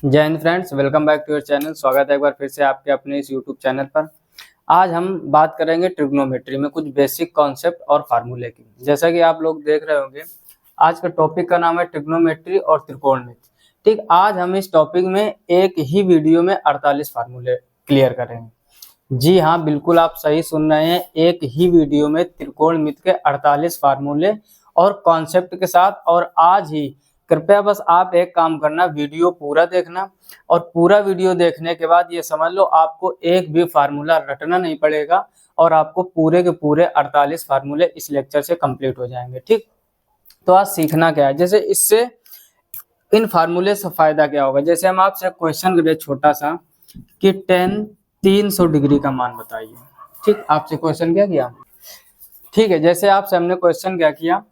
जय हिंद friends, welcome back to your channel. स्वागत है एक बार फिर से आपके अपने इस यूट्यूब चैनल पर। आज हम बात करेंगे ट्रिग्नोमेट्री में कुछ बेसिक कॉन्सेप्ट और फार्मूले की। जैसा कि आप लोग देख रहे होंगे, आज का टॉपिक का नाम है ट्रिग्नोमेट्री और त्रिकोणमिति। ठीक, आज हम इस टॉपिक में एक ही वीडियो में 48 फार्मूले क्लियर करेंगे। जी हाँ, बिल्कुल आप सही सुन रहे हैं, एक ही वीडियो में त्रिकोणमिति के 48 फार्मूले और कॉन्सेप्ट के साथ। और आज ही कृपया बस आप एक काम करना, वीडियो पूरा देखना और पूरा वीडियो देखने के बाद ये समझ लो आपको एक भी फार्मूला रटना नहीं पड़ेगा और आपको पूरे के पूरे 48 फार्मूले इस लेक्चर से कंप्लीट हो जाएंगे। ठीक, तो आज सीखना क्या है, जैसे इससे इन फार्मूले से फायदा क्या होगा। जैसे हम आपसे क्वेश्चन करें छोटा सा कि tan 300 डिग्री का मान बताइए। ठीक, आपसे क्वेश्चन क्या किया, ठीक है, जैसे आपसे हमने क्वेश्चन क्या किया,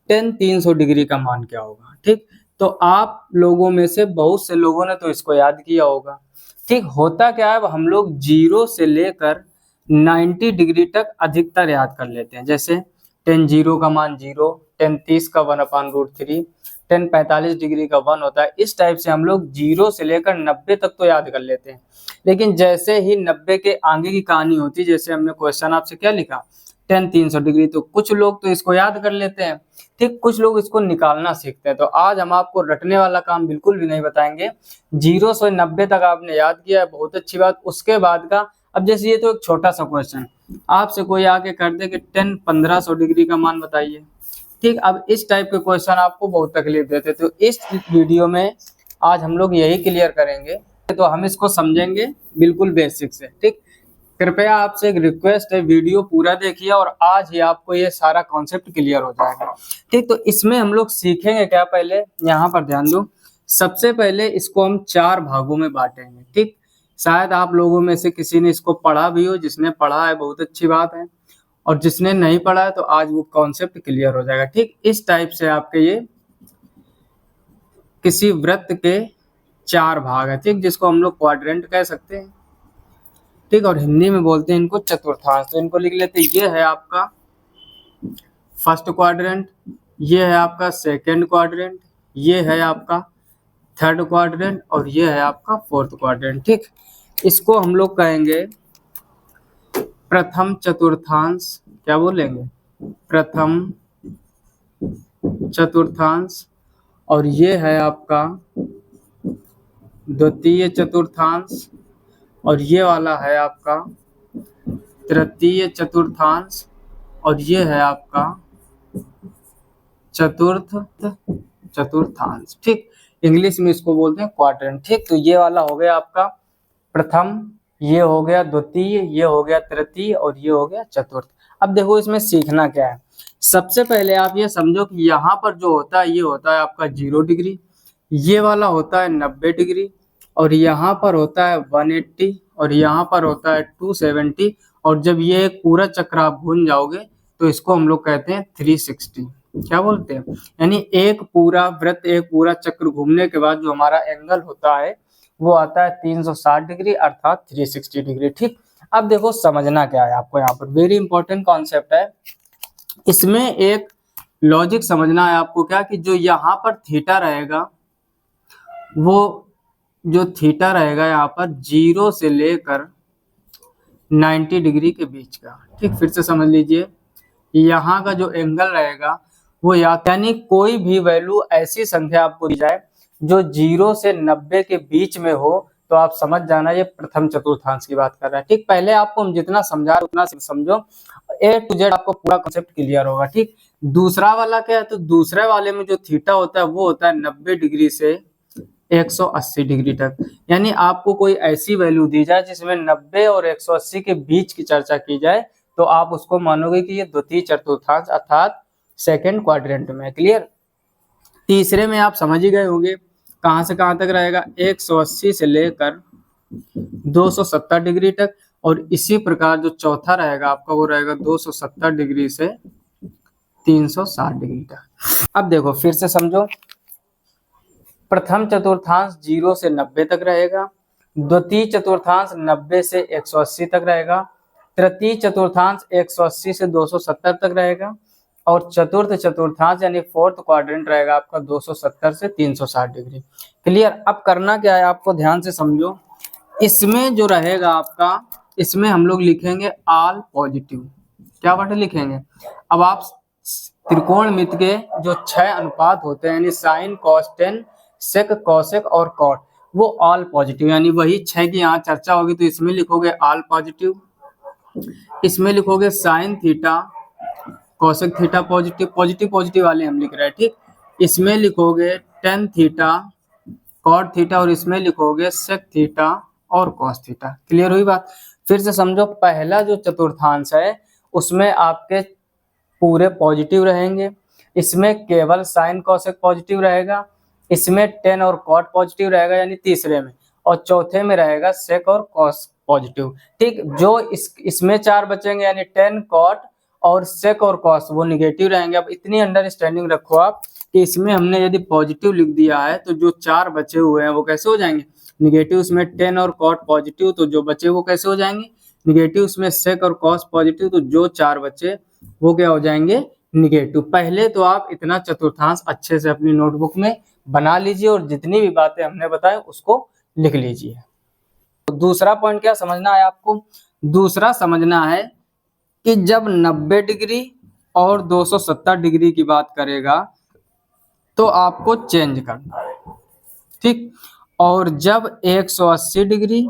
tan 300 डिग्री का मान क्या होगा। ठीक, तो आप लोगों में से बहुत से लोगों ने तो इसको याद किया होगा। ठीक, होता क्या है, हम लोग 0 से लेकर 90 डिग्री तक अधिकतर याद कर लेते हैं। जैसे tan 0 का मान 0, tan 30 का 1/√3, tan 45 डिग्री का 1 होता है। इस टाइप से हम लोग 0 से लेकर 90 तक तो याद कर लेते हैं। लेकिन जैसे ही 90 के आगे की कहानी होती है, जैसे हमने क्वेश्चन आपसे क्या लिखा, tan 300 डिग्री, तो कुछ लोग तो इसको याद कर लेते हैं। ठीक, कुछ लोग इसको निकालना सीखते हैं। तो आज हम आपको रटने वाला काम बिल्कुल भी नहीं बताएंगे। 0 से 90 तक आपने याद किया है, बहुत अच्छी बात। उसके बाद का, अब जैसे ये तो एक छोटा सा क्वेश्चन, आपसे कोई आके कर दे कि tan 1500 डिग्री का मान बताइए। ठीक, अब इस टाइप के क्वेश्चन आपको बहुत तकलीफ देते, तो इस वीडियो में आज हम लोग यही क्लियर करेंगे। तो हम इसको समझेंगे बिल्कुल बेसिक से। ठीक, कृपया आपसे एक रिक्वेस्ट है, वीडियो पूरा देखिए और आज ही आपको ये सारा कॉन्सेप्ट क्लियर हो जाएगा। ठीक, तो इसमें हम लोग सीखेंगे क्या, पहले यहाँ पर ध्यान दो। सबसे पहले इसको हम 4 भागों में बांटेंगे। ठीक, शायद आप लोगों में से किसी ने इसको पढ़ा भी हो, जिसने पढ़ा है बहुत अच्छी बात है, और जिसने नहीं पढ़ा है तो आज वो कॉन्सेप्ट क्लियर हो जाएगा। ठीक, इस टाइप से आपके ये किसी वृत्त के 4 भाग है। ठीक, जिसको हम लोग क्वाड्रेंट कह सकते हैं। ठीक, और हिंदी में बोलते हैं इनको चतुर्थांश। तो इनको लिख लेते हैं, ये है आपका फर्स्ट क्वाड्रेंट, ये है आपका सेकंड क्वाड्रेंट, ये है आपका थर्ड क्वाड्रेंट और ये है आपका फोर्थ क्वाड्रेंट। ठीक, इसको हम लोग कहेंगे प्रथम चतुर्थांश। क्या बोलेंगे, प्रथम चतुर्थांश। और ये है आपका द्वितीय चतुर्थांश और ये वाला है आपका तृतीय चतुर्थांश और ये है आपका चतुर्थ चतुर्थांश। ठीक, इंग्लिश में इसको बोलते हैं क्वाड्रेंट। ठीक, तो ये वाला हो गया आपका प्रथम, ये हो गया द्वितीय, ये हो गया तृतीय और ये हो गया चतुर्थ। अब देखो इसमें सीखना क्या है। सबसे पहले आप ये समझो कि यहाँ पर जो होता है, ये होता है आपका 0 डिग्री, ये वाला होता है 90 डिग्री, और यहाँ पर होता है 180 और यहाँ पर होता है 270। और जब ये एक पूरा चक्र आप घूम जाओगे तो इसको हम लोग कहते हैं 360। क्या बोलते हैं, यानी एक पूरा वृत्त, एक पूरा चक्र घूमने के बाद जो हमारा एंगल होता है वो आता है 360 डिग्री, अर्थात 360 डिग्री। ठीक, अब देखो समझना क्या है आपको, यहाँ पर वेरी इंपॉर्टेंट कॉन्सेप्ट है। इसमें एक लॉजिक समझना है आपको, क्या कि जो यहाँ पर थीटा रहेगा, वो जो थीटा रहेगा यहाँ पर 0 से लेकर 90 डिग्री के बीच का। ठीक, फिर से समझ लीजिए, यहाँ का जो एंगल रहेगा वो यानी कोई भी वैल्यू ऐसी संख्या आपको दी जाए जो 0 से 90 के बीच में हो, तो आप समझ जाना ये प्रथम चतुर्थांश की बात कर रहा है। ठीक, पहले आपको हम जितना समझा उतना समझो, A to Z आपको पूरा कॉन्सेप्ट क्लियर होगा। ठीक, दूसरा वाला क्या है, तो दूसरे वाले में जो थीटा होता है वो होता है 90 डिग्री से 180 डिग्री तक। यानी आपको कोई ऐसी वैल्यू दी जाए जिसमें 90 और 180 के बीच की चर्चा की जाए, तो आप उसको मानोगे कि ये द्वितीय चतुर्थांश अर्थात सेकंड क्वाड्रेंट में। क्लियर, तीसरे में आप समझ ही गए होंगे कहां से कहां तक रहेगा, 180 से लेकर 270 डिग्री तक। और इसी प्रकार जो चौथा रहेगा आपका वो रहेगा 270 डिग्री से 360 डिग्री तक। अब देखो फिर से समझो, प्रथम चतुर्थांश 0 से 90 तक रहेगा, द्वितीय चतुर्थांश 90 से 180 तक रहेगा, तृतीय चतुर्थांश 180 से 270 तक रहेगा, और चतुर्थ चतुर्थांश यानी फोर्थ क्वाड्रेंट रहेगा आपका 270 से 360 डिग्री। क्लियर। अब करना क्या है आपको ध्यान से समझो। इसमें जो रहेगा आपका, इसमें हम लोग लिखेंगे ऑल पॉजिटिव। क्या वर्ड लिखेंगे? अब आप त्रिकोणमिति के जो 6 अनुपात होते हैं यानी sine cos tan sec cosec और कॉट, वो ऑल पॉजिटिव यानी वही 6 की यहाँ चर्चा होगी तो इसमें लिखोगे ऑल पॉजिटिव, इसमें लिखोगे sine theta cosec theta positive, positive positive वाले हम लिख रहे हैं, ठीक। इसमें लिखोगे टेन थीटा कॉट थीटा और इसमें लिखोगे सेक थीटा और कॉस थीटा। क्लियर हुई बात? फिर से समझो, पहला जो चतुर्थांश है उसमें आपके पूरे पॉजिटिव रहेंगे, इसमें केवल साइन कॉसेक पॉजिटिव रहेगा, इसमें टेन और कॉट पॉजिटिव रहेगा यानी तीसरे में, और चौथे में रहेगा सेक और कॉस पॉजिटिव, ठीक। जो इसमें 4 बचेंगे यानी टेन कॉट और सेक और कॉस वो निगेटिव रहेंगे। अब इतनी अंडरस्टैंडिंग रखो आप कि इसमें हमने यदि पॉजिटिव लिख दिया है तो जो 4 बचे हुए हैं वो कैसे हो जाएंगे? निगेटिव। उसमें टेन और कॉट पॉजिटिव तो जो बचे वो कैसे हो जाएंगे? निगेटिव। उसमें सेक और कॉस पॉजिटिव तो जो 4 बचे वो क्या हो जाएंगे? निगेटिव। पहले तो आप इतना चतुर्थांश अच्छे से अपनी नोटबुक में बना लीजिए और जितनी भी बातें हमने बताई उसको लिख लीजिए। तो दूसरा पॉइंट क्या समझना है आपको? दूसरा समझना है कि जब 90 डिग्री और 270 डिग्री की बात करेगा तो आपको चेंज करना है, ठीक। और जब 180 डिग्री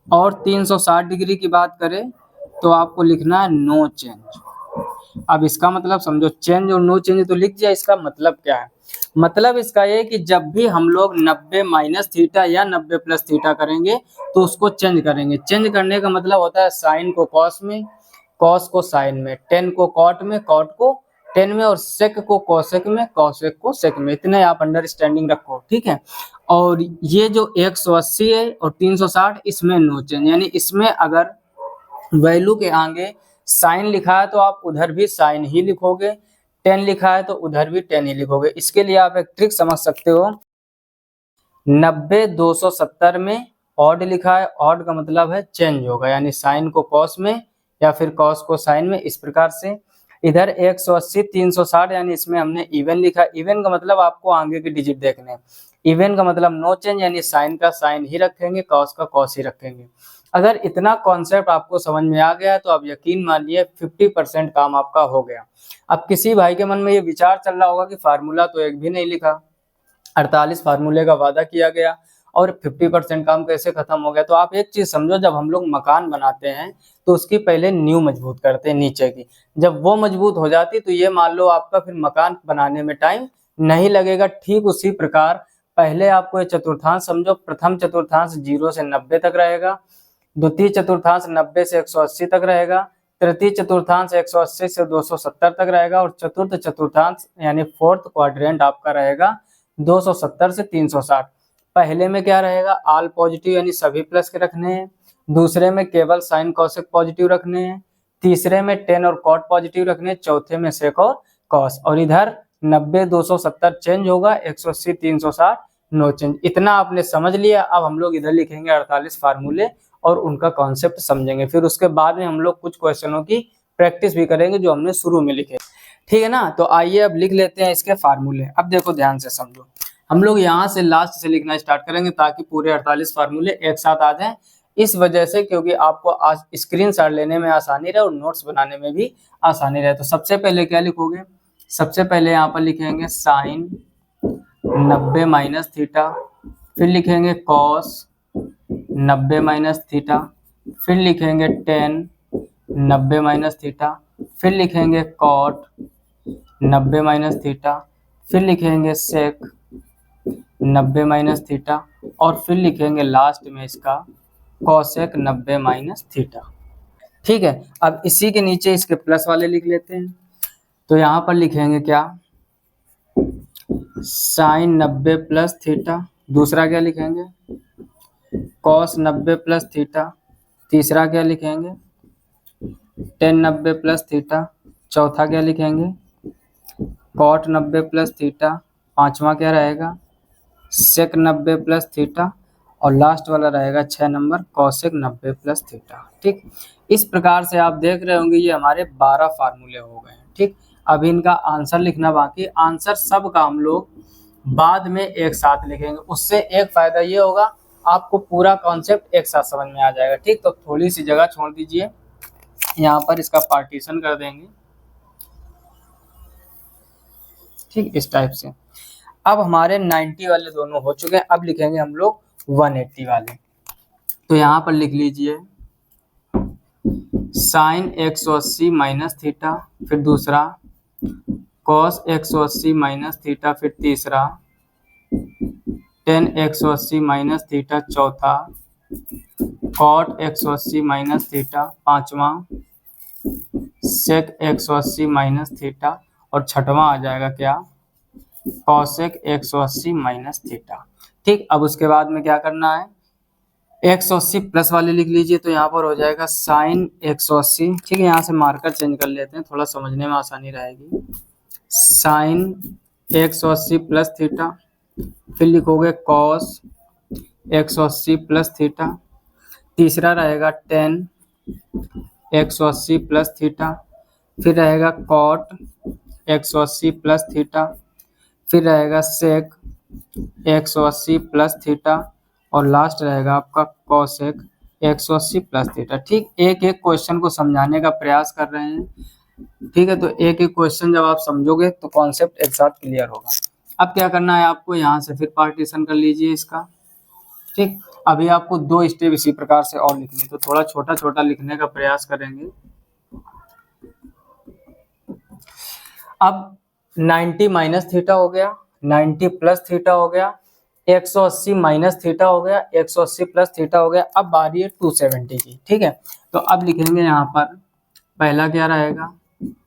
और 360 डिग्री की बात करें तो आपको लिखना है नो चेंज। अब इसका मतलब समझो, चेंज और नो चेंज तो लिख दिया, इसका मतलब क्या है? मतलब इसका ये कि जब भी हम लोग 90 माइनस थीटा या 90 प्लस थीटा करेंगे तो उसको चेंज करेंगे। चेंज करने का मतलब होता है साइन को कॉस में, कॉस को साइन में, टेन को कॉट में, कॉट को टेन में, और सेक को कॉसेक में, कॉसेक को सेक में। इतने आप अंडरस्टैंडिंग रखो, ठीक है। और ये जो 180 है और 360 इसमें नो चेंज, यानी इसमें अगर वैल्यू के आगे साइन लिखा है तो आप उधर भी साइन ही लिखोगे, 10 लिखा है तो उधर भी 10 ही लिखोगे। इसके लिए आप एक ट्रिक समझ सकते हो। 90 270 में ऑड लिखा है, ऑड का मतलब है चेंज होगा, यानी साइन को कॉस में या फिर कॉस को साइन में, इस प्रकार से। इधर 180 360 यानी इसमें हमने इवन लिखा। इवन का मतलब आपको आगे के डिजिट देखने हैं। इवन का मतलब नो चेंज, यानी साइन का साइन ही रखेंगे, कॉस का कॉस ही रखेंगे। अगर इतना कॉन्सेप्ट आपको समझ में आ गया है तो आप यकीन मानिए 50% काम आपका हो गया। अब किसी भाई के मन में ये विचार चल रहा होगा कि फार्मूला तो एक भी नहीं लिखा, 48 फार्मूले का वादा किया गया और 50% काम कैसे खत्म हो गया। तो आप एक चीज समझो, जब हम लोग मकान बनाते हैं तो उसकी पहले नींव मजबूत करते हैं नीचे की। जब वो मजबूत हो जाती तो ये मान लो आपका फिर मकान बनाने में टाइम नहीं लगेगा। ठीक उसी प्रकार पहले आपको ये चतुर्थांश समझो। प्रथम चतुर्थांश 0 से 90 तक रहेगा, द्वितीय चतुर्थांश 90 से 180 तक रहेगा, तृतीय चतुर्थांश 180 से 270 तक रहेगा, और चतुर्थ चतुर्थांश यानी फोर्थ क्वाड्रेंट आपका रहेगा 270 से 360। पहले में क्या रहेगा? ऑल पॉजिटिव यानी सभी प्लस के रखने हैं, दूसरे में केवल साइन कॉसेक पॉजिटिव रखने हैं, तीसरे में 10 और कॉट पॉजिटिव रखने हैं, चौथे में सेक और कॉस, और इधर 90 270 चेंज होगा, 180 360 नो चेंज। इतना आपने समझ लिया। अब हम लोग इधर लिखेंगे 48 फार्मूले और उनका कॉन्सेप्ट समझेंगे। फिर उसके बाद में हम लोग कुछ क्वेश्चनों की प्रैक्टिस भी करेंगे जो हमने शुरू में लिखे, ठीक है ना। तो आइए अब लिख लेते हैं इसके फार्मूले। अब देखो ध्यान से समझो, हम लोग यहाँ से लास्ट से लिखना स्टार्ट करेंगे ताकि पूरे 48 फार्मूले एक साथ आ जाएं। इस वजह से क्योंकि आपको आज स्क्रीनशॉट लेने में आसानी रहे और नोट्स बनाने में भी आसानी रहे। तो सबसे पहले क्या लिखोगे? सबसे पहले यहाँ पर लिखेंगे साइन 90 माइनस थीटा, फिर लिखेंगे कॉस 90 माइनस थीटा, फिर लिखेंगे 10 90 माइनस थीटा, फिर लिखेंगे कॉट 90 माइनस थीटा, फिर लिखेंगे सेक 90 माइनस थीटा, और फिर लिखेंगे लास्ट में इसका कॉसेक 90 माइनस थीटा, ठीक है। अब इसी के नीचे इसके प्लस वाले लिख लेते हैं। तो यहाँ पर लिखेंगे क्या? साइन 90 प्लस थीटा, दूसरा क्या लिखेंगे? कॉस 90 प्लस थीटा, तीसरा क्या लिखेंगे? 10 90 प्लस थीटा, चौथा क्या लिखेंगे? कॉट 90 प्लस थीटा, पांचवा क्या रहेगा? सेक 90 प्लस थीटा, और लास्ट वाला रहेगा 6 नंबर कॉसेक 90 प्लस थीटा, ठीक। इस प्रकार से आप देख रहे होंगे ये हमारे 12 फार्मूले हो गए हैं, ठीक। अभी इनका आंसर लिखना बाकी, आंसर सब का हम लोग बाद में एक साथ लिखेंगे। उससे एक फायदा ये होगा, आपको पूरा कॉन्सेप्ट एक साथ समझ में आ जाएगा। ठीक, तो थोड़ी सी जगह छोड़ दीजिए, यहाँ पर इसका पार्टीशन कर देंगे। ठीक, इस टाइप से। अब हमारे 90 वाले दोनों हो चुके हैं, अब लिखेंगे हम लोग 180 वाले। तो यहाँ पर लिख लीजिए साइन 180 माइनस थीटा, फिर दूसरा कॉस 180 माइनस थीटा, फिर तीसरा टेन 180 माइनस थीटा, चौथा कॉट 180 माइनस थीटा, पांचवा सेक 180 माइनस थीटा, और छठवां आ जाएगा क्या, कॉसेक 180 माइनस थीटा। ठीक, अब उसके बाद में क्या करना है, 180 प्लस वाले लिख लीजिए। तो यहाँ पर हो जाएगा साइन 180। ठीक है, यहाँ से मार्कर चेंज कर लेते हैं, थोड़ा समझने में आसानी रहेगी। साइन 180 प्लस थीटा, फिर लिखोगे कॉस 180 प्लस थीटा, तीसरा रहेगा टेन 180 प्लस थीटा, फिर रहेगा कॉट 180 प्लस थीटा, फिर रहेगा सेक 180 प्लस थीटा, और लास्ट रहेगा आपका कॉसेक 180 प्लस थीटा। ठीक, एक एक क्वेश्चन को समझाने का प्रयास कर रहे हैं। ठीक है, तो एक एक क्वेश्चन जब आप समझोगे तो कॉन्सेप्ट एक साथ क्लियर होगा। अब क्या करना है आपको, यहाँ से फिर पार्टीशन कर लीजिए इसका। ठीक, अभी आपको 2 स्टेप इसी प्रकार से और लिखने, तो थोड़ा छोटा छोटा लिखने का प्रयास करेंगे। अब 90 माइनस थीटा हो गया, 90 प्लस थीटा हो गया, 180 माइनस थीटा हो गया, 180 प्लस थीटा हो गया। अब बारी है 270 की। ठीक है, तो अब लिखेंगे यहाँ पर पहला क्या रहेगा,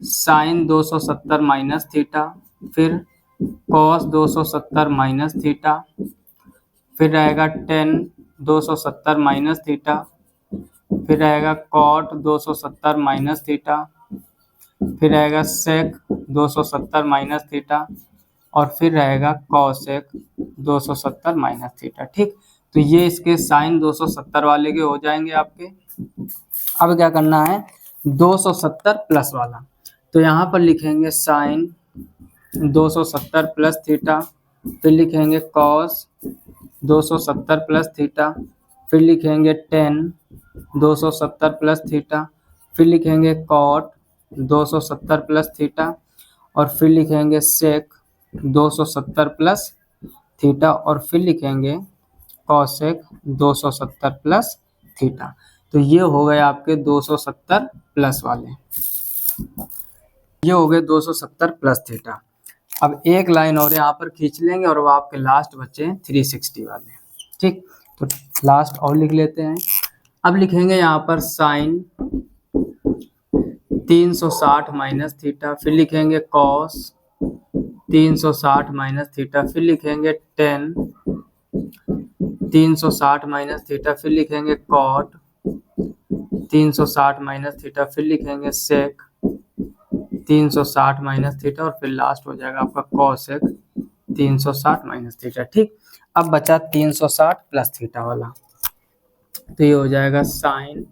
साइन 270 माइनस थीटा, फिर कॉस 270 माइनस थीटा, फिर रहेगा टेन 270 माइनस थीटा, फिर रहेगा कॉट 270 माइनस थीटा, फिर रहेगा सेक 270 माइनस थीटा, और फिर रहेगा कॉसेक 270 माइनस थीटा। ठीक, तो ये इसके साइन 270 वाले के हो जाएंगे आपके। अब क्या करना है, 270 प्लस वाला, तो यहाँ पर लिखेंगे साइन 270 प्लस थीटा, फिर लिखेंगे कॉस 270 प्लस थीटा, फिर लिखेंगे टेन 270 प्लस थीटा, फिर लिखेंगे कॉट 270 प्लस थीटा, और फिर लिखेंगे सेक 270 प्लस थीटा, और फिर लिखेंगे कॉसेक 270 प्लस थीटा। तो ये हो गए आपके 270 प्लस वाले, ये हो गए 270 प्लस थीटा। अब एक लाइन और यहाँ पर खींच लेंगे और वो आपके लास्ट बचे हैं 360 वाले। ठीक, तो लास्ट और लिख लेते हैं। अब लिखेंगे यहाँ पर साइन 360 माइनस थीटा, फिर लिखेंगे कॉस 360 माइनस थीटा, फिर लिखेंगे टेन 360 माइनस थीटा, फिर लिखेंगे कॉट 360 माइनस थीटा, फिर लिखेंगे सेक 360 माइनस थीटा, और फिर लास्ट हो जाएगा आपका कॉसेक 360 माइनस थीटा। ठीक, अब बचा 360 प्लस थीटा वाला, तो ये हो जाएगा sine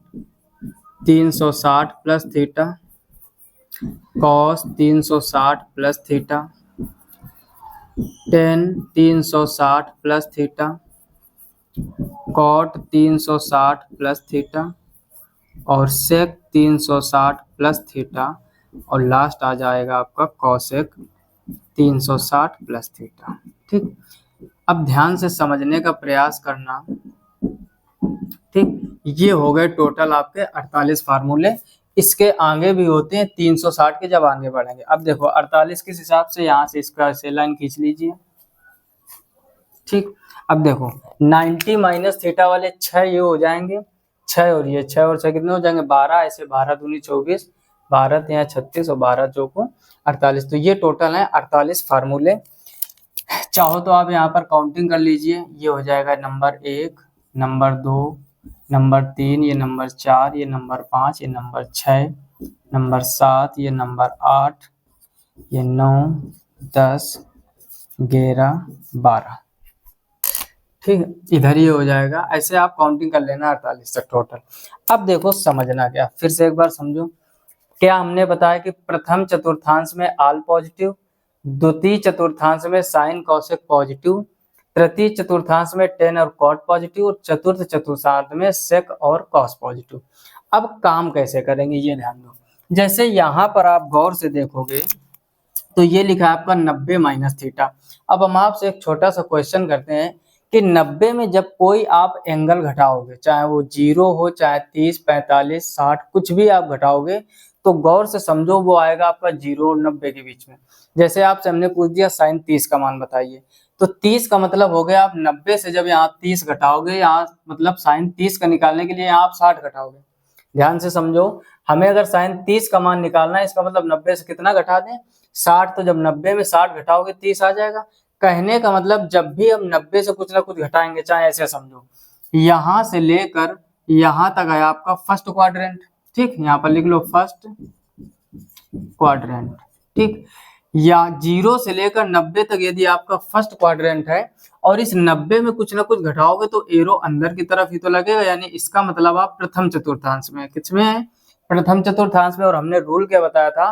360 plus theta, cos 360 plus theta, tan 360 plus theta, cot 360 plus theta, और सेक 360 प्लस थीटा, और लास्ट आ जाएगा आपका कॉसेक 360 प्लस थीटा। ठीक, अब ध्यान से समझने का प्रयास करना। ठीक, ये हो गए टोटल आपके 48 फार्मूले। इसके आगे भी होते हैं 360 के, जब आगे बढ़ेंगे। अब देखो 48 किस हिसाब से, यहाँ से इसका से लाइन खींच लीजिए। ठीक, अब देखो 90 माइनस थीटा वाले 6 ये हो जाएंगे, 6 और ये 6 और 6 कितने हो जाएंगे 12, ऐसे 12 दूनी 24, 12 यहाँ 36 और 12 चौको 48। तो ये टोटल है 48 फार्मूले। चाहो तो आप यहाँ पर काउंटिंग कर लीजिए, ये हो जाएगा नंबर 1, नंबर 2, नंबर 3, ये नंबर 4, ये नंबर 5, ये नंबर 6, नंबर 7, ये नंबर 8, ये 9, 10, 11, 12। ठीक है, इधर ही हो जाएगा। ऐसे आप काउंटिंग कर लेना 48 तक टोटल। अब देखो समझना क्या, फिर से एक बार समझो। क्या हमने बताया कि प्रथम चतुर्थांश में आल पॉजिटिव, द्वितीय चतुर्थांश में साइन कॉसेक पॉजिटिव, तृतीय चतुर्थांश में टेन और कॉट पॉजिटिव और चतुर्थ चतुर्थांश में सेक और कॉस पॉजिटिव। अब काम कैसे करेंगे ये ध्यान दो। जैसे यहाँ पर आप गौर से देखोगे तो ये लिखा है आपका 90 माइनस थीटा। अब हम आपसे एक छोटा सा क्वेश्चन करते हैं कि 90 में जब कोई आप एंगल घटाओगे, चाहे वो 0 हो, चाहे 30, 45, 60, कुछ भी आप घटाओगे तो गौर से समझो वो आएगा आपका 0 और 90 के बीच में। जैसे आपसे हमने पूछ दिया साइन 30 का मान बताइए, तो 30 का मतलब हो गया आप 90 से जब यहाँ 30 घटाओगे, यहाँ मतलब साइन 30 का निकालने के लिए यहाँ आप 60 घटाओगे। ध्यान से समझो, हमें अगर साइन 30 का मान निकालना है, इसका मतलब 90 से कितना घटा दें, 60। तो जब 90 में 60 घटाओगे 30 आ जाएगा। कहने का मतलब जब भी हम 90 से कुछ ना कुछ घटाएंगे, चाहे ऐसे समझो, यहाँ से लेकर यहाँ तक है आपका फर्स्ट क्वाड्रेंट, ठीक, यहाँ पर लिख लो फर्स्ट क्वाड्रेंट, ठीक, या 0 से लेकर 90 तक यदि आपका फर्स्ट क्वाड्रेंट है और इस 90 में कुछ ना कुछ घटाओगे तो एरो अंदर की तरफ ही तो लगेगा, यानी इसका मतलब आप प्रथम चतुर्थांश में, किसमें है, प्रथम चतुर्थांश में। और हमने रूल क्या बताया था,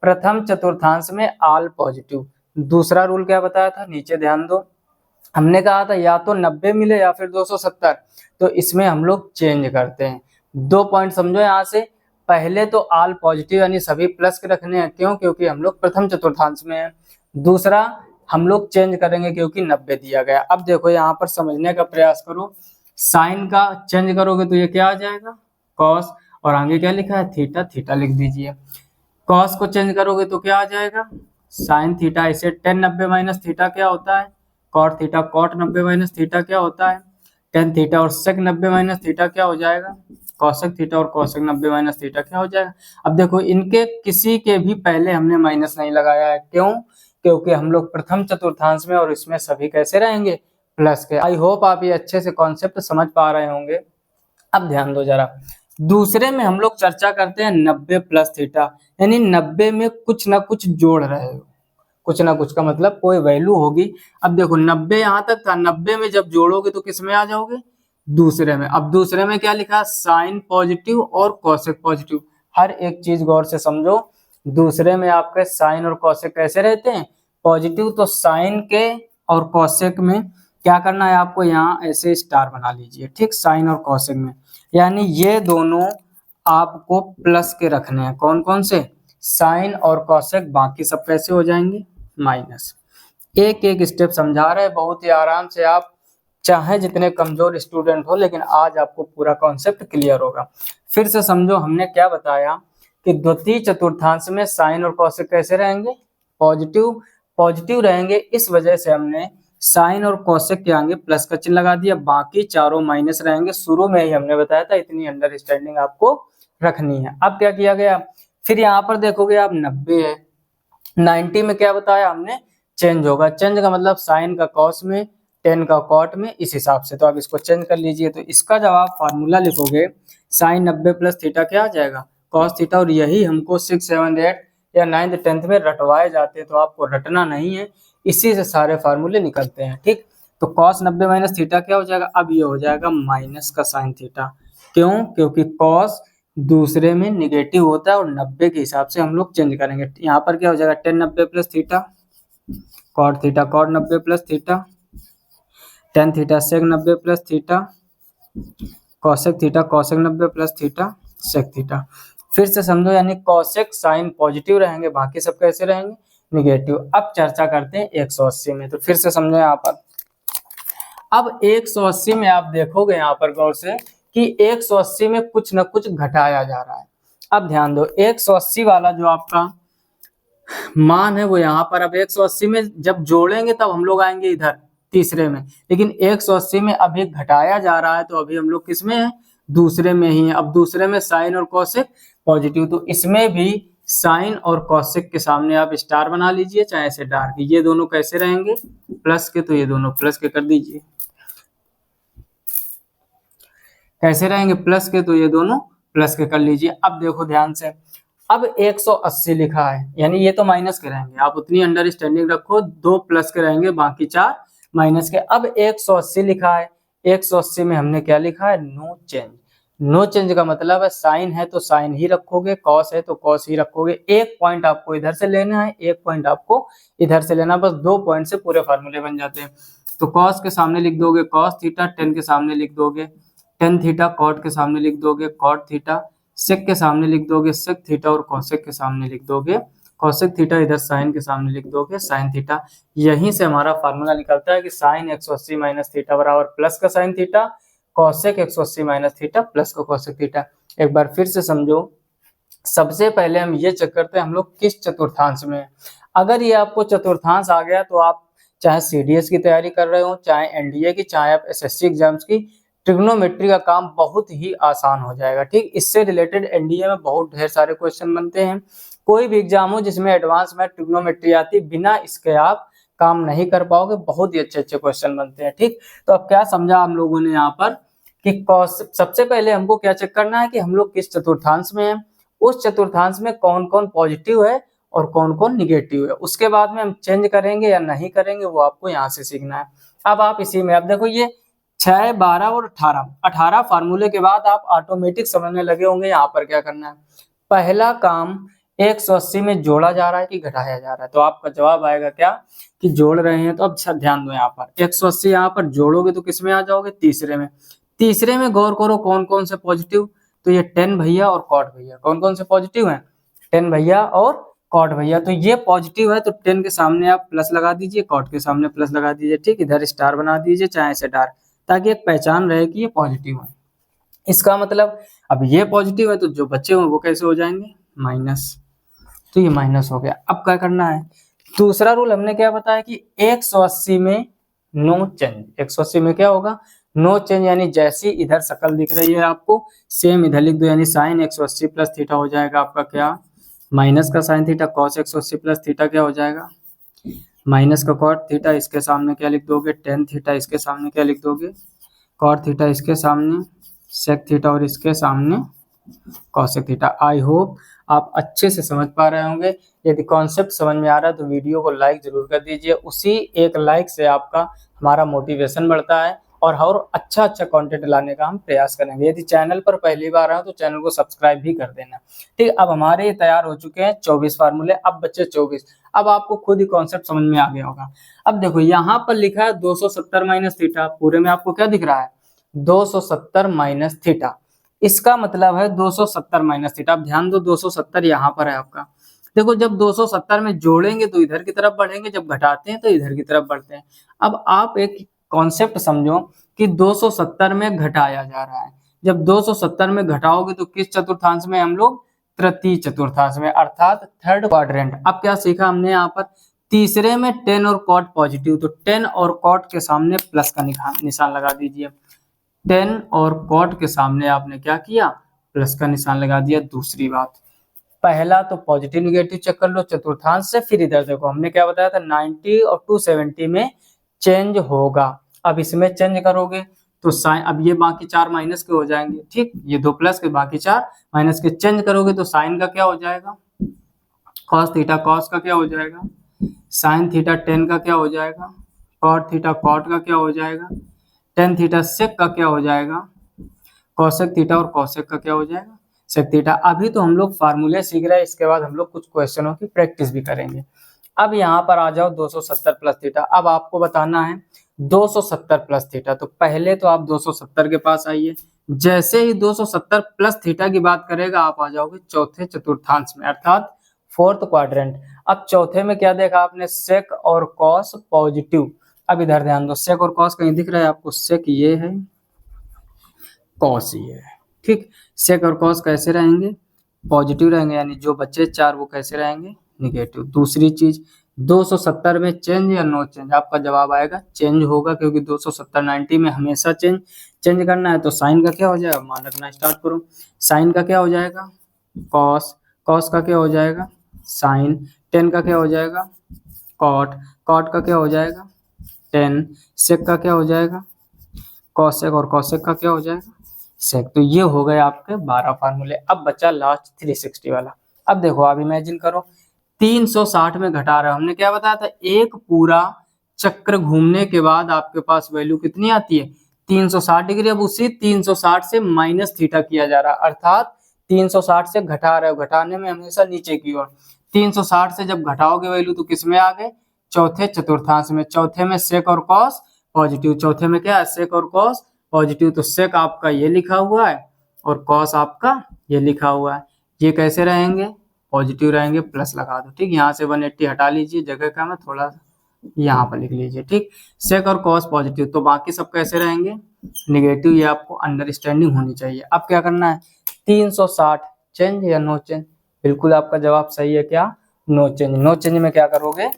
प्रथम चतुर्थांश में आल पॉजिटिव। दूसरा रूल क्या बताया था, नीचे ध्यान दो, हमने कहा था या तो 90 मिले या फिर 270, तो इसमें हम लोग चेंज करते हैं। 2 पॉइंट समझो यहाँ से, पहले तो आल पॉजिटिव यानी सभी प्लस के रखने हैं, क्यों, क्योंकि हम लोग प्रथम चतुर्थांश में हैं। दूसरा हम लोग चेंज करेंगे क्योंकि 90 दिया गया। अब देखो यहाँ पर समझने का प्रयास करो, साइन का चेंज करोगे तो ये क्या आ जाएगा, कॉस, और आगे क्या लिखा है, थीटा, थीटा लिख दीजिए। कॉस को चेंज करोगे तो क्या आ जाएगा, साइन थीटा। इसे टेन 90 माइनस थीटा क्या होता है, cot theta, cot 90 minus theta क्या होता है, टेन थीटा, और सेक 90 माइनस थीटा क्या हो जाएगा, कॉसेक थीटा, और कॉसेक 90 माइनस थीटा क्या हो जाएगा। अब देखो इनके किसी के भी पहले हमने माइनस नहीं लगाया है, क्यों, क्योंकि हम लोग प्रथम चतुर्थांश में और इसमें सभी कैसे रहेंगे, प्लस के। आई होप आप ये अच्छे से कॉन्सेप्ट समझ पा रहे होंगे। अब ध्यान दो जरा, दूसरे में हम लोग चर्चा करते हैं 90 प्लस थीटा, यानी 90 में कुछ ना कुछ जोड़ रहे हो, कुछ ना कुछ का मतलब कोई वैल्यू होगी। अब देखो 90 यहाँ तक था, 90 में जब जोड़ोगे तो किस में आ जाओगे, दूसरे में। अब दूसरे में क्या लिखा, साइन पॉजिटिव और कॉसेक पॉजिटिव। हर एक चीज गौर से समझो, दूसरे में आपके साइन और कॉसेक कैसे रहते हैं, पॉजिटिव। तो साइन के और कॉसेक में क्या करना है आपको, यहाँ ऐसे स्टार बना लीजिए, ठीक, साइन और कॉसेक में, यानी ये दोनों आपको प्लस के रखने हैं। कौन कौन से, साइन और कॉसेक, बाकी सब कैसे हो जाएंगे, माइनस। एक एक स्टेप समझा रहे हैं बहुत ही आराम से, आप चाहे जितने कमजोर स्टूडेंट हो, लेकिन आज आपको पूरा कॉन्सेप्ट क्लियर होगा। फिर से समझो, हमने क्या बताया कि द्वितीय चतुर्थांश में साइन और कॉसेक कैसे रहेंगे, पॉजिटिव, पॉजिटिव रहेंगे। इस वजह से हमने साइन और कॉसेक के आगे प्लस का चिन्ह लगा दिया, बाकी चारों माइनस रहेंगे। शुरू में ही हमने बताया था, इतनी अंडरस्टैंडिंग आपको रखनी है। अब क्या किया गया, फिर यहाँ पर देखोगे आप 90 है, 90 में क्या बताया हमने, चेंज होगा। चेंज का मतलब साइन का कॉस में, टेन का कॉट में, इस हिसाब से। तो आप इसको चेंज कर लीजिए। तो इसका जब आप फार्मूला लिखोगे, साइन 90 प्लस थीटा क्या आ जाएगा, कॉस थीटा। और यही हमको 6, 7, 8 या 9th 10th में रटवाए जाते हैं, तो आपको रटना नहीं है, इसी से सारे फार्मूले निकलते हैं, ठीक। तो कॉस 90 माइनस थीटा क्या हो जाएगा, अब ये हो जाएगा माइनस का साइन थीटा। क्यों, क्योंकि कॉस दूसरे में निगेटिव होता है और 90 के हिसाब से हम लोग चेंज करेंगे। यहाँ पर क्या हो जाएगा, tan 90 plus theta, cot theta, cot 90 plus theta, tan theta, sec 90 plus theta, cosec theta, cosec 90 plus theta, sec theta. फिर से समझो, यानी कॉसेक साइन पॉजिटिव रहेंगे, बाकी सब कैसे रहेंगे, निगेटिव। अब चर्चा करते हैं 180 में। तो फिर से समझो यहाँ पर, अब 180 में आप देखोगे यहाँ पर गौर से कि 180 में कुछ न कुछ घटाया जा रहा है। अब ध्यान दो, 180 वाला जो आपका मान है वो यहाँ पर, अब 180 में जब जोड़ेंगे तब हम लोग आएंगे इधर तीसरे में, लेकिन 180 में अभी घटाया जा रहा है, तो अभी हम लोग किस में है, दूसरे में ही है। अब दूसरे में साइन और कॉसेक पॉजिटिव, तो इसमें भी साइन और कॉसेक के सामने आप स्टार बना लीजिए, चाहे ऐसे डार्क। ये दोनों कैसे रहेंगे, प्लस के, तो ये दोनों प्लस के कर दीजिए। कैसे रहेंगे, प्लस के, तो ये दोनों प्लस के कर लीजिए। अब देखो ध्यान से, अब 180 लिखा है, यानी ये तो माइनस के रहेंगे, आप उतनी अंडरस्टैंडिंग रखो, 2 प्लस के रहेंगे, बाकी 4 माइनस के। अब 180 लिखा है, 180 में हमने क्या लिखा है, नो चेंज। नो चेंज का मतलब है साइन है तो साइन ही रखोगे, कॉस है तो कॉस ही रखोगे। एक पॉइंट आपको इधर से लेना है, एक पॉइंट आपको इधर से लेना, बस 2 पॉइंट से पूरे फार्मूले बन जाते हैं। तो कॉस के सामने लिख दोगे कॉस थीटा, टेन के सामने लिख दोगे टेन थीटा, कॉट के सामने लिख दोगे कॉट थीटा, सेक के सामने लिख दोगे सेक थीटा और कॉसेक के सामने लिख दोगे कॉसेक थीटा, इधर साइन के सामने लिख दोगे साइन थीटा। यहीं से हमारा फार्मूला निकलता है कि साइन 180 माइनस थीटा बराबर प्लस का sine theta, cosec 180 minus theta plus का कॉसेक थीटा। एक बार फिर से समझो, सबसे पहले हम ये चेक करते हैं हम लोग किस चतुर्थांश में हैं। अगर ये आपको चतुर्थांश आ गया तो आप चाहे सीडीएस की तैयारी कर रहे हो, चाहे एनडीए की, चाहे आप एसएससी एग्जाम्स की, ट्रिग्नोमेट्री का काम बहुत ही आसान हो जाएगा। ठीक, इससे रिलेटेड एनडीए में बहुत ढेर सारे क्वेश्चन बनते हैं। कोई भी एग्जाम हो जिसमें एडवांस में ट्रिग्नोमेट्री आती, बिना इसके आप काम नहीं कर पाओगे, बहुत ही अच्छे अच्छे क्वेश्चन बनते हैं। ठीक, तो अब क्या समझा हम लोगों ने यहाँ पर कि कॉस, सबसे पहले हमको क्या चेक करना है कि हम लोग किस चतुर्थांश में हैं, उस चतुर्थांश में कौन कौन पॉजिटिव है और कौन कौन निगेटिव है। उसके बाद में हम चेंज करेंगे या नहीं करेंगे वो आपको यहाँ से सीखना है। अब आप इसी में, अब देखो ये 6, 12 और 18 फार्मूले के बाद आप ऑटोमेटिक समझने लगे होंगे यहाँ पर क्या करना है। पहला काम 180 में जोड़ा जा रहा है कि घटाया जा रहा है, तो आपका जवाब आएगा क्या कि जोड़ रहे हैं। तो अब ध्यान दो, यहाँ पर 180 यहाँ पर जोड़ोगे तो किस में आ जाओगे, तीसरे में। तीसरे में गौर करो कौन कौन से पॉजिटिव, तो ये 10 भैया और कॉट भैया, कौन कौन से पॉजिटिव हैं, 10 भैया और कॉट भैया। तो ये पॉजिटिव है तो 10 के सामने आप प्लस लगा दीजिए, कॉट के सामने प्लस लगा दीजिए। ठीक, इधर स्टार बना दीजिए चाहे ऐसे डार, ताकि एक पहचान रहे कि ये पॉजिटिव है। इसका मतलब अब ये पॉजिटिव है तो जो बच्चे हों वो कैसे हो जाएंगे, माइनस, तो ये माइनस हो गया। अब क्या करना है, दूसरा रूल हमने क्या बताया कि 180 में नो चेंज। 180 में क्या होगा, नो चेंज, यानी जैसी इधर शक्ल दिख रही है आपको सेम इधर लिख दो, यानी साइन 180 प्लस थीटा हो जाएगा आपका क्या, माइनस का sine theta, cos 180 plus theta क्या हो जाएगा, माइनस का कॉट थीटा, इसके सामने क्या लिख दोगे, टेन थीटा, इसके सामने क्या लिख दोगे, कॉट थीटा, इसके सामने सेक थीटा और इसके सामने कॉसेक थीटा। आई होप आप अच्छे से समझ पा रहे होंगे। यदि कॉन्सेप्ट समझ में आ रहा है तो वीडियो को लाइक जरूर कर दीजिए, उसी एक लाइक से आपका हमारा मोटिवेशन बढ़ता है और अच्छा कंटेंट लाने का हम प्रयास करेंगे। यदि चैनल पर पहली बार आए तो चैनल को सब्सक्राइब भी कर देना। ठीक, अब हमारे तैयार हो चुके हैं 24 फार्मूले। अब बच्चे 24, अब आपको खुद ही कॉन्सेप्ट समझ में आ गया होगा। अब देखो यहाँ पर लिखा है 270 माइनस थीटा, पूरे में आपको क्या दिख रहा है, 270 माइनस थीटा। इसका मतलब है 270 माइनस थीटा। अब ध्यान दो, 270 यहाँ पर है आपका। देखो जब 270 में जोड़ेंगे तो इधर की तरफ बढ़ेंगे, जब घटाते हैं तो इधर की तरफ बढ़ते हैं। अब आप एक कॉन्सेप्ट समझो कि 270 में घटाया जा रहा है, जब 270 में घटाओगे तो किस चतुर्थांश में हम लोग, तृतीय चतुर्थांश में, अर्थात थर्ड क्वाड्रेंट। अब क्या सीखा हमने यहाँ पर, तीसरे में 10 और कॉट पॉजिटिव, तो 10 और कॉट के सामने प्लस का निशान लगा दीजिए। 10 और कॉट के सामने आपने क्या किया, प्लस का निशान लगा दिया। दूसरी बात, पहला तो पॉजिटिव निगेटिव चेक कर लो चतुर्थांश से, फिर इधर देखो हमने क्या बताया था, 90 और 270 में चेंज होगा। अब इसमें चेंज करोगे तो साइन, अब ये बाकी 4 माइनस के हो जाएंगे। ठीक, ये 2 प्लस के, बाकी 4 माइनस के। चेंज करोगे तो साइन का क्या हो जाएगा, कॉस थीटा, कॉस का क्या हो जाएगा, साइन थीटा, 10 का क्या हो जाएगा, कॉट थीटा, कॉट का क्या हो जाएगा, टेन थीटा, सेक का क्या हो जाएगा, कॉसेक थीटा, और कॉसेक का क्या हो जाएगा, सेक थीटा। अभी तो हम लोग फार्मूले सीख रहे हैं, इसके बाद हम लोग कुछ क्वेश्चनों की प्रैक्टिस भी करेंगे। अब यहाँ पर आ जाओ 270 प्लस थीटा। अब आपको बताना है 270 प्लस थीटा, तो पहले तो आप 270 के पास आइए। जैसे ही 270 प्लस थीटा की बात करेगा आप आ जाओगे चौथे चतुर्थांश में, अर्थात फोर्थ क्वाड्रेंट। अब चौथे में क्या देखा आपने, सेक और कॉस पॉजिटिव। अब इधर ध्यान दो, सेक और कॉस कहीं दिख रहा है आपको, सेक ये है, कॉस ये है। ठीक, सेक और कॉस कैसे रहेंगे, पॉजिटिव रहेंगे, यानी जो बच्चे 4 वो कैसे रहेंगे, निगेटिव। दूसरी चीज, 270 में चेंज या नो चेंज, आपका जवाब आएगा चेंज होगा, क्योंकि 270 90 में हमेशा चेंज करना है। तो साइन का क्या हो जाएगा, मान रखना स्टार्ट करो, साइन का क्या हो जाएगा, कॉस, कॉस का क्या हो जाएगा, साइन, 10 का क्या हो जाएगा, कॉट, कॉट का क्या हो जाएगा, 10, सेक का क्या हो जाएगा, कॉसेक, और कॉसेक का क्या हो जाएगा, सेक। तो ये हो गए आपके 12 फार्मूले। अब बचा लास्ट 360 वाला। अब देखो, आप इमेजिन करो 360 में घटा रहे हो, हमने क्या बताया था, एक पूरा चक्र घूमने के बाद आपके पास वैल्यू कितनी आती है, 360 डिग्री। अब उसी 360 से माइनस थीटा किया जा रहा है, अर्थात 360 से घटा रहे हो, घटाने में हमेशा नीचे की ओर। 360 से जब घटाओगे वैल्यू तो किसमें आ गए, चौथे चतुर्थांश में। चौथे में सेक और कॉस पॉजिटिव, चौथे में क्या है, सेक और कॉस पॉजिटिव। तो सेक आपका ये लिखा हुआ है और कॉस आपका ये लिखा हुआ है, ये कैसे रहेंगे, पॉजिटिव रहेंगे, प्लस लगा दो। ठीक, यहाँ से 180 हटा लीजिए, जगह का मैं थोड़ा यहाँ पर लिख लीजिए। ठीक, सेक और कॉस पॉजिटिव, तो बाकी सब कैसे रहेंगे, निगेटिव। ये आपको अंडरस्टैंडिंग होनी चाहिए। अब क्या करना है, 360 चेंज या नो चेंज, बिल्कुल आपका जवाब सही है, क्या, नो चेंज। नो चेंज में क्या करोगे,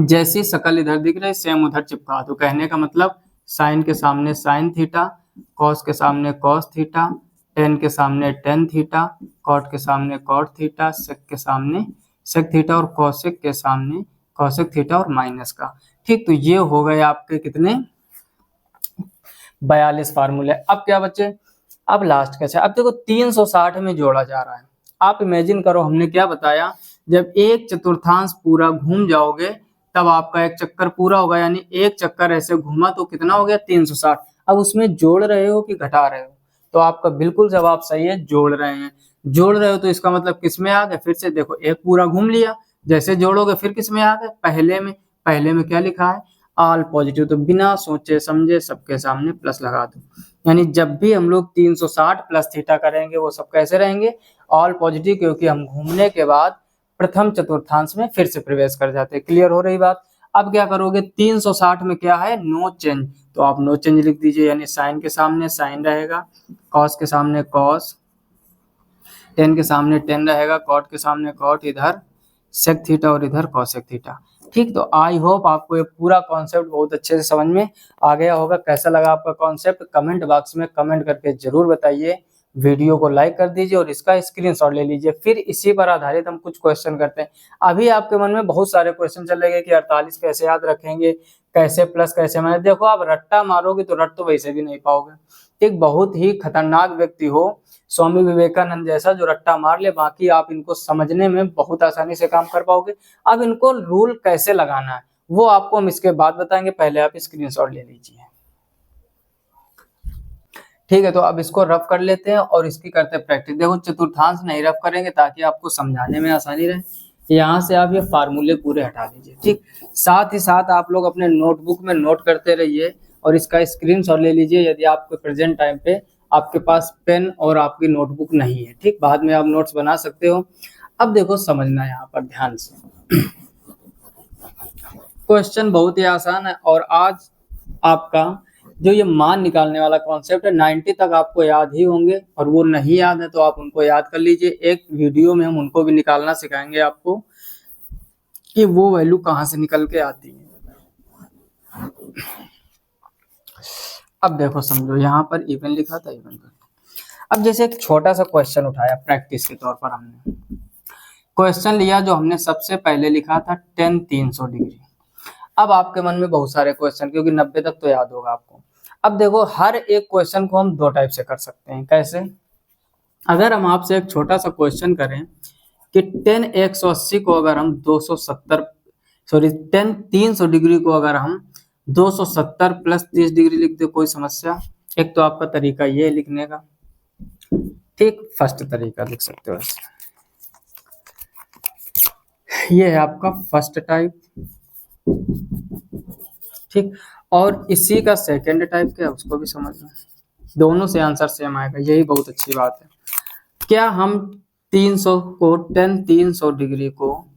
जैसी शकल इधर दिख रही सेम उधर चिपका दो। कहने का मतलब साइन के सामने साइन थीटा, कॉस के सामने कॉस थीटा, टेन के सामने टेन थीटा, कॉट के सामने कॉट थीटा, सेक के सामने सेक थीटा और कॉसेक के सामने कॉसेक थीटा और माइनस का। ठीक, तो ये हो गए आपके कितने, 42 फार्मूले। अब क्या बचे, अब लास्ट कैसे, अब देखो 360 में जोड़ा जा रहा है। आप इमेजिन करो, हमने क्या बताया, जब एक चतुर्थांश पूरा घूम जाओगे तब आपका एक चक्कर पूरा होगा, यानी एक चक्कर ऐसे घूमा तो कितना हो गया, 360। अब उसमें जोड़ रहे हो कि घटा रहे हो, तो आपका बिल्कुल जवाब सही है, जोड़ रहे हैं। जोड़ रहे हो तो इसका मतलब किसमें आ गए, फिर से देखो, एक पूरा घूम लिया, जैसे जोड़ोगे फिर किसमें आ गए, पहले में। पहले में क्या लिखा है, ऑल पॉजिटिव, तो बिना सोचे समझे सबके सामने प्लस लगा दो। यानी जब भी हम लोग 360 प्लस थीटा करेंगे वो सब कैसे रहेंगे, ऑल पॉजिटिव, क्योंकि हम घूमने के बाद प्रथम चतुर्थांश में फिर से प्रवेश कर जाते हैं। क्लियर हो रही बात। अब क्या करोगे, 360 में क्या है, नो चेंज, तो आप नो चेंज लिख दीजिए, यानी साइन के सामने साइन रहेगा, कॉस के सामने कॉस, टेन के सामने टेन रहेगा, कॉट के सामने कॉट, इधर सेक थीटा और इधर कॉसेक थीटा। ठीक, तो आई होप आपको ये पूरा कॉन्सेप्ट बहुत अच्छे से समझ में आ गया होगा। कैसा लगा आपका कॉन्सेप्ट, कमेंट बॉक्स में कमेंट करके जरूर बताइए। वीडियो को लाइक कर दीजिए और इसका स्क्रीनशॉट ले लीजिए। फिर इसी पर आधारित हम कुछ क्वेश्चन करते हैं। अभी आपके मन में बहुत सारे क्वेश्चन चलेंगे कि 48 कैसे याद रखेंगे, कैसे प्लस कैसे माइनस। देखो, आप रट्टा मारोगे तो रट तो वैसे भी नहीं पाओगे। एक बहुत ही खतरनाक व्यक्ति हो स्वामी विवेकानंद जैसा, जो रट्टा मार ले, बाकी आप इनको समझने में बहुत आसानी से काम कर पाओगे। अब इनको रूल कैसे लगाना है वो आपको हम इसके बाद बताएंगे, पहले आप स्क्रीनशॉट ले लीजिए। ठीक है, तो अब इसको रफ कर लेते हैं और इसकी करते हैं प्रैक्टिस। देखो, चतुर्थांश नहीं रफ करेंगे ताकि आपको समझाने में आसानी रहे। यहाँ से आप ये फार्मूले पूरे हटा दीजिए। ठीक, साथ ही साथ आप लोग अपने नोटबुक में नोट करते रहिए और इसका स्क्रीनशॉट ले लीजिए यदि आपके प्रेजेंट टाइम पे आपके पास पेन और आपकी नोटबुक नहीं है। ठीक, बाद में आप नोट्स बना सकते हो। अब देखो, समझना यहाँ पर ध्यान से। क्वेश्चन बहुत ही आसान है और आज आपका जो ये मान निकालने वाला कॉन्सेप्ट है 90 तक आपको याद ही होंगे, और वो नहीं याद है तो आप उनको याद कर लीजिए। एक वीडियो में हम उनको भी निकालना सिखाएंगे आपको कि वो वैल्यू कहाँ से निकल के आती है। अब देखो समझो, यहाँ पर इवन लिखा था, इवन पर अब जैसे एक छोटा सा क्वेश्चन उठाया प्रैक्टिस के तौर पर, हमने क्वेश्चन लिया जो हमने सबसे पहले लिखा था tan 300 डिग्री। अब आपके मन में बहुत सारे क्वेश्चन, क्योंकि 90 तक तो याद होगा आपको। अब देखो, हर एक क्वेश्चन को हम दो टाइप से कर सकते हैं। कैसे, अगर हम आपसे एक छोटा सा क्वेश्चन करें कि tan 180 को अगर हम 300 डिग्री को अगर हम 270 प्लस 30 डिग्री लिख दे, कोई समस्या। एक तो आपका तरीका ये लिखने का, ठीक, फर्स्ट तरीका लिख सकते हो ऐसे। ये है आपका फर्स्ट टाइप। ठीक, और इसी का सेकंड टाइप क्या है उसको भी समझ लो। दोनों से आंसर सेम आएगा, यही बहुत अच्छी बात है। क्या हम 300 को tan 300 डिग्री को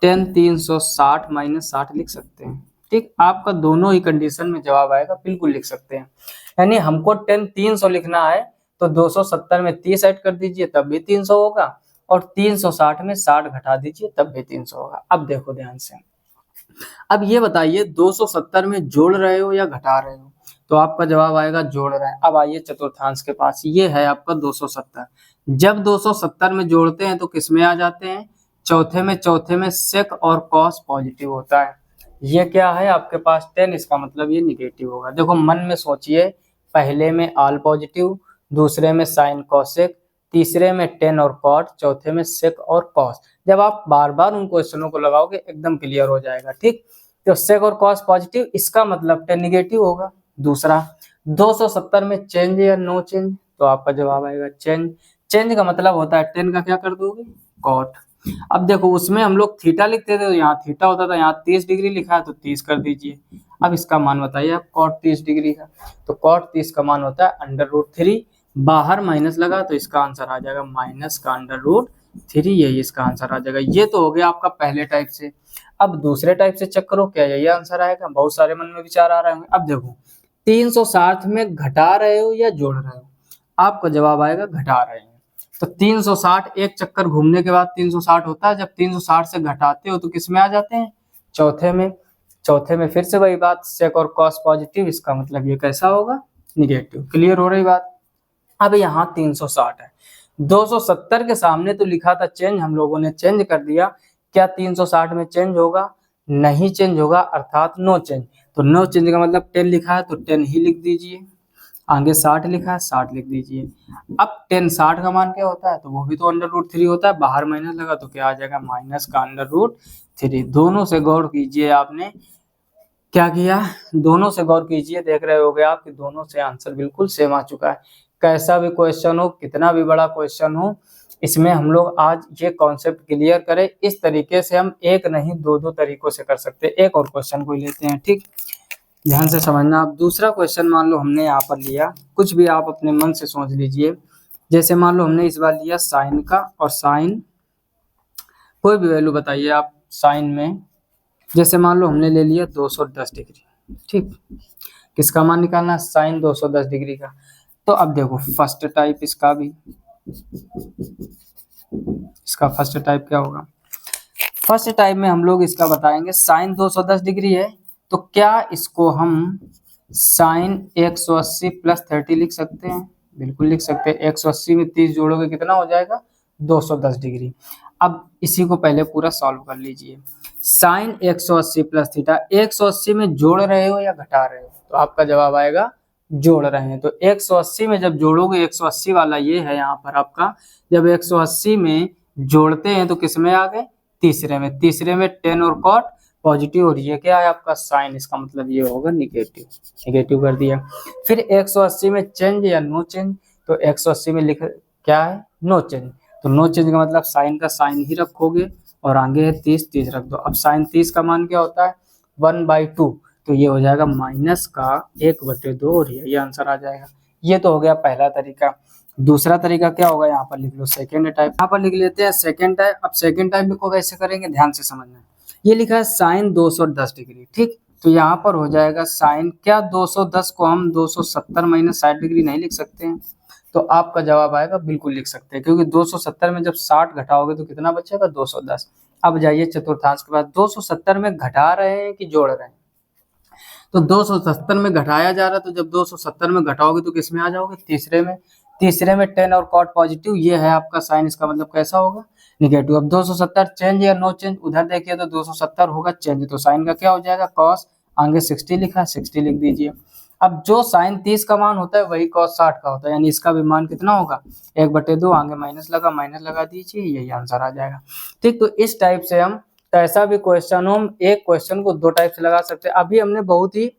tan 360 माइनस 60 लिख सकते हैं? ठीक, आपका दोनों ही कंडीशन में जवाब आएगा, बिल्कुल लिख सकते हैं। यानी हमको tan 300 लिखना है तो 270 में 30 ऐड कर दीजिए तब भी 300 होगा, और 360 में 60 घटा दीजिए तब भी 300 होगा। अब देखो ध्यान से, अब ये बताइए 270 में जोड़ रहे हो या घटा रहे हो, तो आपका जवाब आएगा जोड़ रहे हैं। अब आइए चतुर्थांश के पास, ये है आपका 270। जब 270 में जोड़ते हैं तो किस में आ जाते हैं, चौथे में। चौथे में सेक और कॉस पॉजिटिव होता है। ये क्या है आपके पास 10, इसका मतलब ये निगेटिव होगा। देखो मन में सोचिए, पहले में ऑल पॉजिटिव, दूसरे में साइन कॉसेक, तीसरे में टेन और कॉट, चौथे में सेक और कॉस। जब आप बार बार उन क्वेश्चनों को लगाओगे एकदम क्लियर हो जाएगा। ठीक, तो सेक और कॉस पॉजिटिव, इसका मतलब टेन निगेटिव होगा। दूसरा 270 में चेंज या नो चेंज, तो आपका जवाब आएगा चेंज। चेंज का मतलब होता है 10 का क्या कर दोगे, कॉट। अब देखो उसमें हम लोग थीटा लिखते थे तो यहाँ थीटा होता था, यहाँ 30 डिग्री लिखा है तो 30 कर दीजिए। अब इसका मान बताइए आप कॉट 30 डिग्री का, तो कॉट 30 का मान होता है √3, बाहर माइनस लगा तो इसका आंसर आ जाएगा माइनस का √3, यही इसका आंसर आ जाएगा। ये तो हो गया आपका पहले टाइप से। अब दूसरे टाइप से चेक करो क्या यही आंसर आएगा, बहुत सारे मन में विचार आ रहे होंगे। अब देखो 360 में घटा रहे हो या जोड़ रहे हो, आपका जवाब आएगा घटा रहे हैं। तो 360 एक चक्कर घूमने के बाद 360 होता है, जब 360 से घटाते हो तो किस में आ जाते हैं, चौथे में। चौथे में फिर से वही बात, सेक और कॉस पॉजिटिव, इसका मतलब ये कैसा होगा, निगेटिव। क्लियर हो रही बात। अब यहाँ 360 है, 270 के सामने तो लिखा था चेंज, हम लोगों ने चेंज कर दिया। क्या 360 में चेंज होगा, नहीं चेंज होगा, अर्थात नो चेंज। तो नो चेंज का मतलब 10 लिखा है तो 10 ही लिख दीजिए, आगे 60 लिखा है 60 लिख दीजिए। अब 10 60 का मान क्या होता है, तो वो भी तो √3 होता है, बाहर माइनस लगा तो क्या आ जाएगा, माइनस का √3। दोनों से गौर कीजिए, आपने क्या किया, दोनों से गौर कीजिए, देख रहे होगे आप कि दोनों से आंसर बिल्कुल सेम आ चुका है। कैसा भी क्वेश्चन हो, कितना भी बड़ा क्वेश्चन हो, इसमें हम लोग आज ये कॉन्सेप्ट क्लियर करें। इस तरीके से हम एक नहीं दो तरीकों से कर सकते हैं। एक और क्वेश्चन को लेते हैं, ठीक, ध्यान से समझना। आप दूसरा क्वेश्चन मान लो हमने यहाँ पर लिया, कुछ भी आप अपने मन से सोच लीजिए। जैसे मान लो हमने इस बार लिया साइन का, और साइन कोई भी वैल्यू बताइए आप साइन में। जैसे मान लो हमने ले लिया 210 डिग्री, ठीक, किसका मान निकालना है, साइन 210 डिग्री का। तो अब देखो फर्स्ट टाइप इसका भी, इसका फर्स्ट टाइप क्या होगा, फर्स्ट टाइप में हम लोग इसका बताएंगे साइन 210 डिग्री है, तो क्या इसको हम साइन 180 + 30 लिख सकते हैं, बिल्कुल लिख सकते हैं। 180 में 30 जोड़ोगे कितना हो जाएगा, 210 डिग्री। अब इसी को पहले पूरा सॉल्व कर लीजिए। साइन 180 + थीटा, 180 में जोड़ रहे हो या घटा रहे हो, तो आपका जवाब आएगा जोड़ रहे हैं। तो 180 में जब जोड़ोगे, 180 वाला ये है यहाँ पर आपका, जब 180 में जोड़ते हैं तो किस में आ गए, तीसरे में। तीसरे में 10 और कॉट पॉजिटिव, और ये क्या है आपका साइन, इसका मतलब ये होगा निगेटिव, निगेटिव कर दिया। फिर 180 में चेंज या नो चेंज, तो 180 में लिख क्या है, नो चेंज। तो नो चेंज का मतलब साइन का साइन ही रखोगे, और आगे है 30, 30 रख दो। अब साइन 30 का मान क्या होता है, 1/2, तो ये हो जाएगा माइनस का 1/2, और ये आंसर आ जाएगा। ये तो हो गया पहला तरीका। दूसरा तरीका क्या होगा, यहाँ पर लिख लो सेकेंड टाइप। यहाँ पर लिख लेते हैं सेकेंड टाइप। अब सेकेंड टाइप को कैसे करेंगे, ध्यान से समझना। ये लिखा है साइन 210 डिग्री, ठीक, तो यहाँ पर हो जाएगा साइन, क्या 210 को हम 270 - 60 डिग्री नहीं लिख सकते हैं, तो आपका जवाब आएगा बिल्कुल लिख सकते हैं, क्योंकि 270 में जब 60 घटाओगे तो कितना बचेगा, 210। अब जाइए चतुर्थांश के बाद, 270 में घटा रहे हैं कि जोड़ रहे हैं, तो 270 में घटाया जा रहा है, तो जब 270 में घटाओगे तो किस में आ जाओगे, तीसरे में। तीसरे में 10 और कॉट पॉजिटिव, ये है आपका साइन, इसका मतलब कैसा होगा, निगेटिव। अब 270 चेंज या नो चेंज, उधर देखिए तो 270 होगा चेंज, तो साइन का क्या हो जाएगा, कॉस, आगे 60 लिखा है 60 लिख दीजिए। अब जो साइन 30 का मान होता है वही कॉस 60 का होता है, यानी इसका भी मान कितना होगा, 1/2, आगे माइनस लगा दीजिए, यही आंसर आ जाएगा। ठीक, तो इस टाइप से हम कैसा भी क्वेश्चन हो, हम एक क्वेश्चन को दो टाइप से लगा सकते हैं। अभी हमने बहुत ही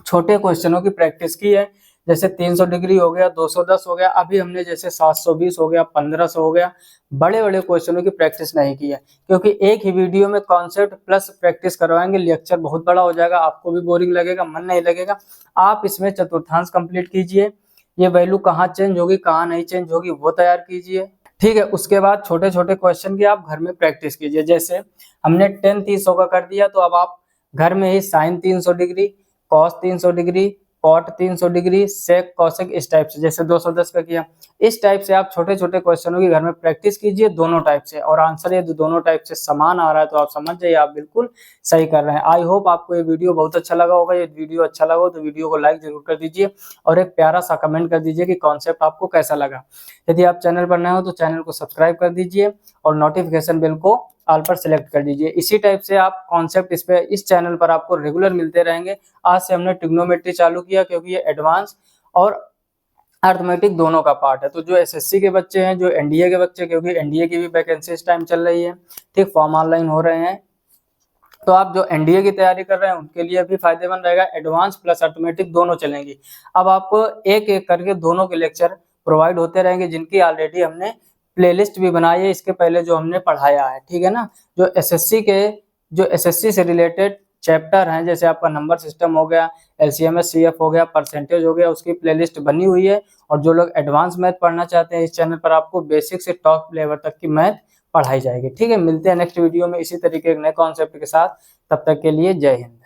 छोटे क्वेश्चनों की प्रैक्टिस की है, जैसे 300 डिग्री हो गया, 210 हो गया। अभी हमने जैसे 720 हो गया, 1500 हो गया, बड़े बड़े क्वेश्चनों की प्रैक्टिस नहीं की है, क्योंकि एक ही वीडियो में कॉन्सेप्ट प्लस प्रैक्टिस करवाएंगे, लेक्चर बहुत बड़ा हो जाएगा, आपको भी बोरिंग लगेगा, मन नहीं लगेगा। आप इसमें चतुर्थांश कंप्लीट कीजिए, ये वैल्यू कहाँ चेंज होगी कहाँ नहीं चेंज होगी वो तैयार कीजिए, ठीक है। उसके बाद छोटे छोटे क्वेश्चन की आप घर में प्रैक्टिस कीजिए। जैसे हमने 10 300 का कर दिया, तो अब आप घर में ही sine 300 degree, cos 300 degree, cot 300 degree, sec, cosec, इस टाइप से, जैसे 210 का किया, इस टाइप से आप छोटे छोटे क्वेश्चनों की घर में प्रैक्टिस कीजिए दोनों टाइप से, और आंसर ये दोनों टाइप से समान आ रहा है तो आप समझ जाइए आप बिल्कुल सही कर रहे हैं। आई होप आपको ये वीडियो बहुत अच्छा लगा होगा। ये वीडियो अच्छा लगा हो तो वीडियो को लाइक जरूर कर दीजिए, और एक प्यारा सा कमेंट कर दीजिए कि कॉन्सेप्ट आपको कैसा लगा। यदि आप चैनल पर नए हो तो चैनल को सब्सक्राइब कर दीजिए, और नोटिफिकेशन बेल को ऑल पर सेलेक्ट कर दीजिए। इसी टाइप से आप कॉन्सेप्ट इस चैनल पर आपको रेगुलर मिलते रहेंगे। आज से हमने ट्रिग्नोमेट्री चालू किया, क्योंकि ये एडवांस और अर्थमेटिक दोनों का पार्ट है। तो जो एसएससी के बच्चे हैं, जो एनडीए के बच्चे, क्योंकि एनडीए की भी वैकेंसी इस टाइम चल रही है, ठीक, फॉर्म ऑनलाइन हो रहे हैं, तो आप जो एनडीए की तैयारी कर रहे हैं उनके लिए भी फायदेमंद रहेगा, एडवांस प्लस अर्थमेटिक दोनों चलेंगी। अब आपको एक एक करके दोनों के लेक्चर प्रोवाइड होते रहेंगे, जिनकी ऑलरेडी हमने प्लेलिस्ट भी बनाई है इसके पहले जो हमने पढ़ाया है, ठीक है ना। जो एसएससी से रिलेटेड चैप्टर हैं, जैसे आपका नंबर सिस्टम हो गया, एलसीएमएस सीएफ हो गया, परसेंटेज हो गया, उसकी प्लेलिस्ट बनी हुई है। और जो लोग एडवांस मैथ पढ़ना चाहते हैं, इस चैनल पर आपको बेसिक से टॉप लेवल तक की मैथ पढ़ाई जाएगी, ठीक है। मिलते हैं नेक्स्ट वीडियो में इसी तरीके के नए कॉन्सेप्ट के साथ, तब तक के लिए जय हिंद।